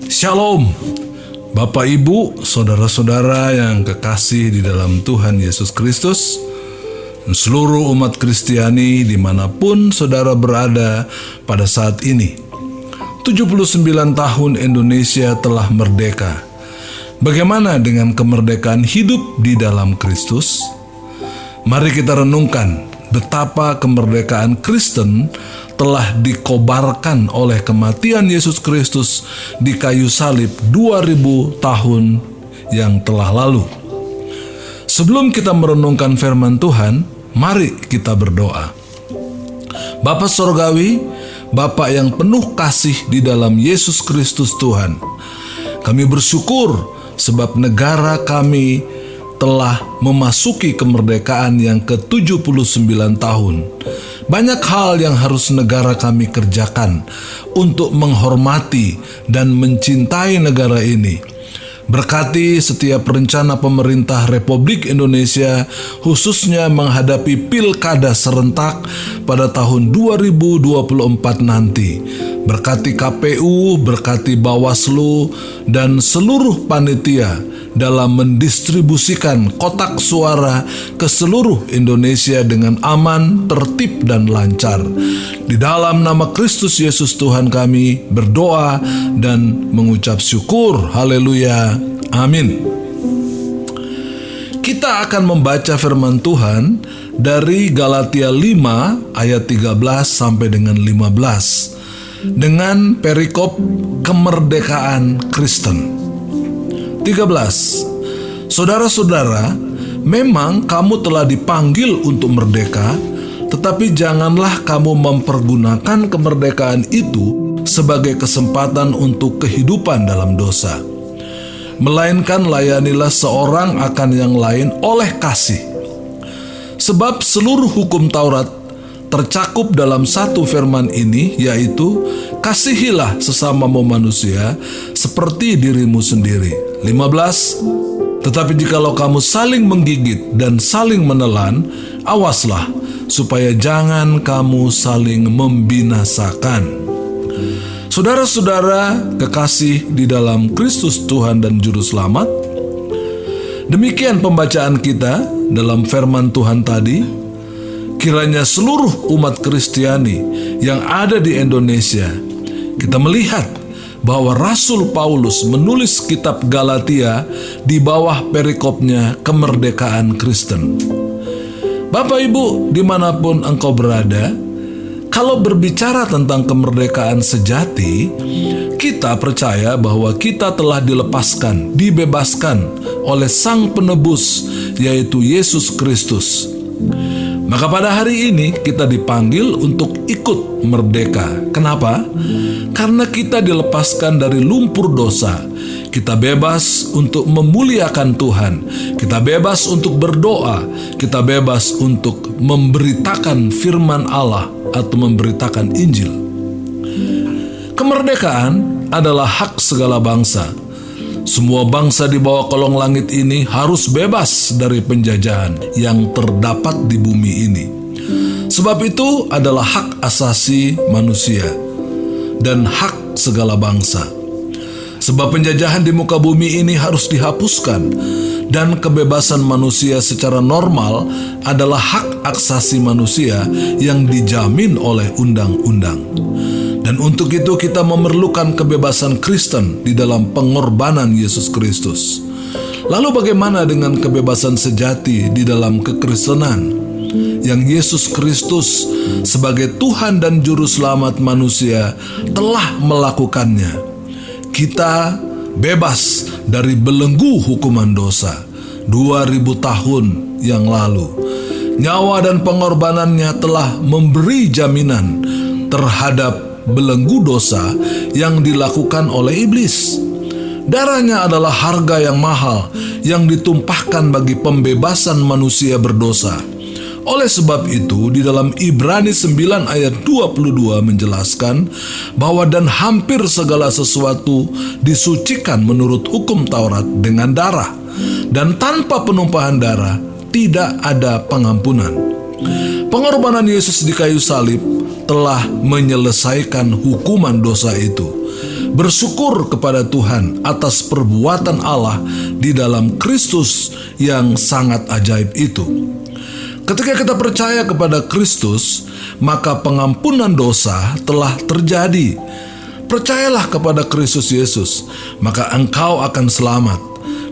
Shalom, Bapak Ibu, saudara-saudara yang kekasih di dalam Tuhan Yesus Kristus, dan seluruh umat Kristiani dimanapun saudara berada pada saat ini. 79 tahun Indonesia telah merdeka. Bagaimana dengan kemerdekaan hidup di dalam Kristus? Mari kita renungkan betapa kemerdekaan Kristen telah dikobarkan oleh kematian Yesus Kristus di kayu salib 2000 tahun yang telah lalu. Sebelum kita merenungkan firman Tuhan, mari kita berdoa. Bapa Sorgawi, Bapa yang penuh kasih di dalam Yesus Kristus Tuhan, kami bersyukur sebab negara kami telah memasuki kemerdekaan yang ke-79 tahun. Banyak hal yang harus negara kami kerjakan untuk menghormati dan mencintai negara ini. Berkati setiap rencana pemerintah Republik Indonesia, khususnya menghadapi pilkada serentak pada tahun 2024 nanti. Berkati KPU, berkati Bawaslu, dan seluruh panitia dalam mendistribusikan kotak suara ke seluruh Indonesia dengan aman, tertib, dan lancar. Di dalam nama Kristus Yesus Tuhan kami berdoa dan mengucap syukur. Haleluya. Amin. Kita akan membaca firman Tuhan dari Galatia 5 ayat 13 sampai dengan 15 dengan perikop kemerdekaan Kristen. 13. Saudara-saudara, memang kamu telah dipanggil untuk merdeka, tetapi janganlah kamu mempergunakan kemerdekaan itu sebagai kesempatan untuk kehidupan dalam dosa. Melainkan layanilah seorang akan yang lain oleh kasih. Sebab seluruh hukum Taurat tercakup dalam satu firman ini, yaitu kasihilah sesamamu manusia seperti dirimu sendiri. 15. Tetapi jikalau kamu saling menggigit dan saling menelan, awaslah supaya jangan kamu saling membinasakan. Saudara-saudara kekasih di dalam Kristus Tuhan dan Juru Selamat, demikian pembacaan kita dalam firman Tuhan tadi. Kiranya seluruh umat Kristiani yang ada di Indonesia, kita melihat bahwa Rasul Paulus menulis kitab Galatia di bawah perikopnya kemerdekaan Kristen. Bapak Ibu dimanapun engkau berada, kalau berbicara tentang kemerdekaan sejati, kita percaya bahwa kita telah dilepaskan, dibebaskan oleh Sang Penebus, yaitu Yesus Kristus. Maka pada hari ini kita dipanggil untuk ikut merdeka. Kenapa? Karena kita dilepaskan dari lumpur dosa. Kita bebas untuk memuliakan Tuhan. Kita bebas untuk berdoa. Kita bebas untuk memberitakan firman Allah atau memberitakan Injil. Kemerdekaan adalah hak segala bangsa. Semua bangsa di bawah kolong langit ini harus bebas dari penjajahan yang terdapat di bumi ini. Sebab itu adalah hak asasi manusia dan hak segala bangsa. Sebab penjajahan di muka bumi ini harus dihapuskan, dan kebebasan manusia secara normal adalah hak asasi manusia yang dijamin oleh undang-undang. Dan untuk itu kita memerlukan kebebasan Kristen di dalam pengorbanan Yesus Kristus. Lalu bagaimana dengan kebebasan sejati di dalam kekristenan yang Yesus Kristus sebagai Tuhan dan Juru Selamat manusia telah melakukannya? Kita bebas dari belenggu hukuman dosa 2000 tahun yang lalu. Nyawa dan pengorbanannya telah memberi jaminan terhadap belenggu dosa yang dilakukan oleh iblis. Darahnya adalah harga yang mahal yang ditumpahkan bagi pembebasan manusia berdosa. Oleh sebab itu, di dalam Ibrani 9 ayat 22 menjelaskan bahwa dan hampir segala sesuatu disucikan menurut hukum Taurat dengan darah, dan tanpa penumpahan darah tidak ada pengampunan. Pengorbanan Yesus di kayu salib telah menyelesaikan hukuman dosa itu. bersyukur kepada Tuhan atas perbuatan Allah di dalam Kristus yang sangat ajaib itu. Ketika kita percaya kepada Kristus, maka pengampunan dosa telah terjadi. Percayalah kepada Kristus Yesus, maka engkau akan selamat,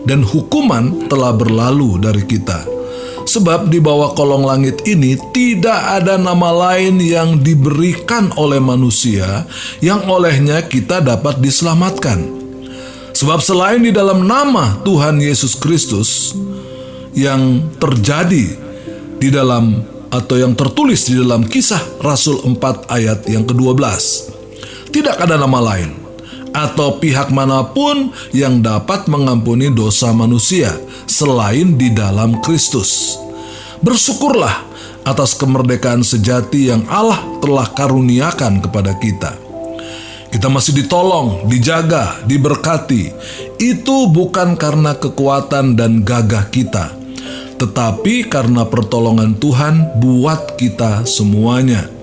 dan hukuman telah berlalu dari kita. Sebab di bawah kolong langit ini tidak ada nama lain yang diberikan oleh manusia yang olehnya kita dapat diselamatkan. Sebab selain di dalam nama Tuhan Yesus Kristus yang terjadi di dalam atau yang tertulis di dalam Kisah Rasul 4 ayat yang ke-12, tidak ada nama lain atau pihak manapun yang dapat mengampuni dosa manusia selain di dalam Kristus. Bersyukurlah atas kemerdekaan sejati yang Allah telah karuniakan kepada kita. Kita masih ditolong, dijaga, diberkati. Itu bukan karena kekuatan dan gagah kita, tetapi karena pertolongan Tuhan buat kita semuanya.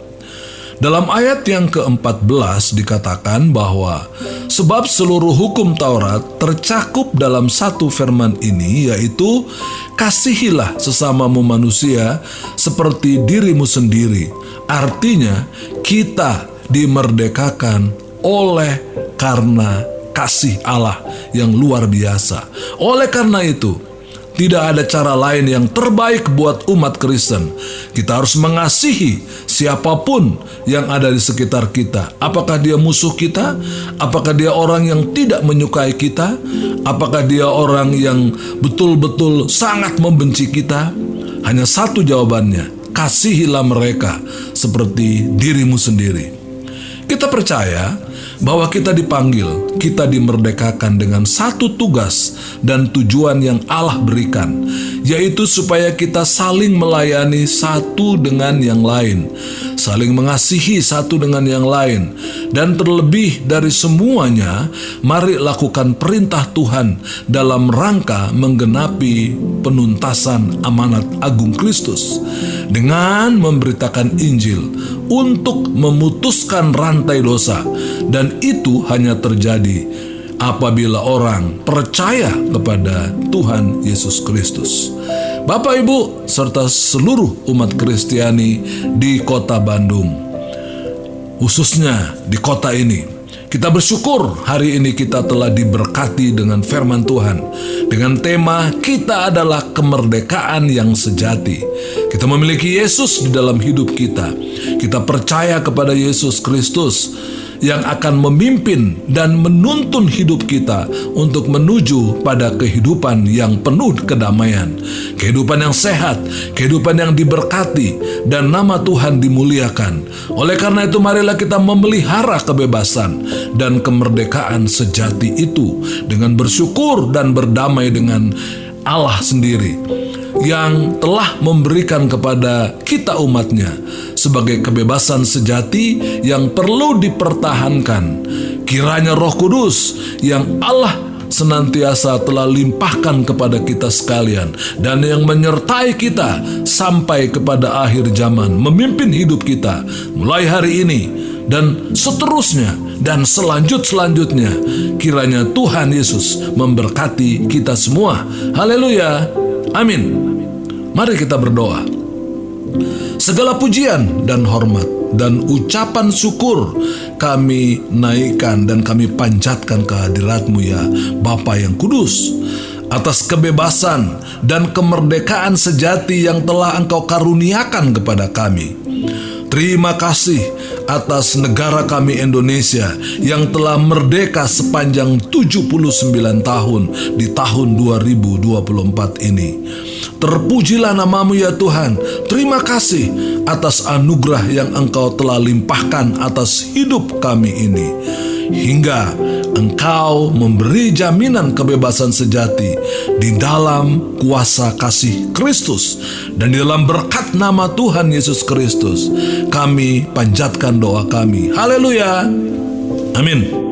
Dalam ayat yang ke-14 dikatakan bahwa sebab seluruh hukum Taurat tercakup dalam satu firman ini, yaitu kasihilah sesamamu manusia seperti dirimu sendiri. Artinya kita dimerdekakan oleh karena kasih Allah yang luar biasa. Oleh karena itu, tidak ada cara lain yang terbaik buat umat Kristen. Kita harus mengasihi siapapun yang ada di sekitar kita. Apakah dia musuh kita? Apakah dia orang yang tidak menyukai kita? Apakah dia orang yang betul-betul sangat membenci kita? Hanya satu jawabannya, kasihilah mereka seperti dirimu sendiri. Kita percaya bahwa kita dipanggil, kita dimerdekakan dengan satu tugas dan tujuan yang Allah berikan, yaitu supaya kita saling melayani satu dengan yang lain, saling mengasihi satu dengan yang lain, dan terlebih dari semuanya, mari lakukan perintah Tuhan dalam rangka menggenapi penuntasan amanat agung Kristus dengan memberitakan Injil untuk memutuskan rantai dosa. Dan itu hanya terjadi apabila orang percaya kepada Tuhan Yesus Kristus. Bapak, Ibu, serta seluruh umat Kristiani di kota Bandung, khususnya di kota ini, kita bersyukur hari ini kita telah diberkati dengan firman Tuhan, dengan tema kita adalah kemerdekaan yang sejati. Kita memiliki Yesus di dalam hidup kita. Kita percaya kepada Yesus Kristus yang akan memimpin dan menuntun hidup kita untuk menuju pada kehidupan yang penuh kedamaian, kehidupan yang sehat, kehidupan yang diberkati, dan nama Tuhan dimuliakan. Oleh karena itu, marilah kita memelihara kebebasan dan kemerdekaan sejati itu dengan bersyukur dan berdamai dengan Allah sendiri yang telah memberikan kepada kita umatnya sebagai kebebasan sejati yang perlu dipertahankan. Kiranya Roh Kudus yang Allah senantiasa telah limpahkan kepada kita sekalian dan yang menyertai kita sampai kepada akhir zaman, memimpin hidup kita mulai hari ini dan seterusnya dan selanjutnya. Kiranya Tuhan Yesus memberkati kita semua. Haleluya. Amin. Mari kita berdoa. Segala pujian dan hormat dan ucapan syukur kami naikkan dan kami panjatkan kehadirat-Mu ya Bapa yang kudus, atas kebebasan dan kemerdekaan sejati yang telah Engkau karuniakan kepada kami. Terima kasih atas negara kami Indonesia yang telah merdeka sepanjang 79 tahun di tahun 2024 ini. Terpujilah nama-Mu ya Tuhan. Terima kasih atas anugerah yang Engkau telah limpahkan atas hidup kami ini. Hingga Engkau memberi jaminan kebebasan sejati di dalam kuasa kasih Kristus dan di dalam berkat nama Tuhan Yesus Kristus. Kami panjatkan doa kami. Haleluya. Amin.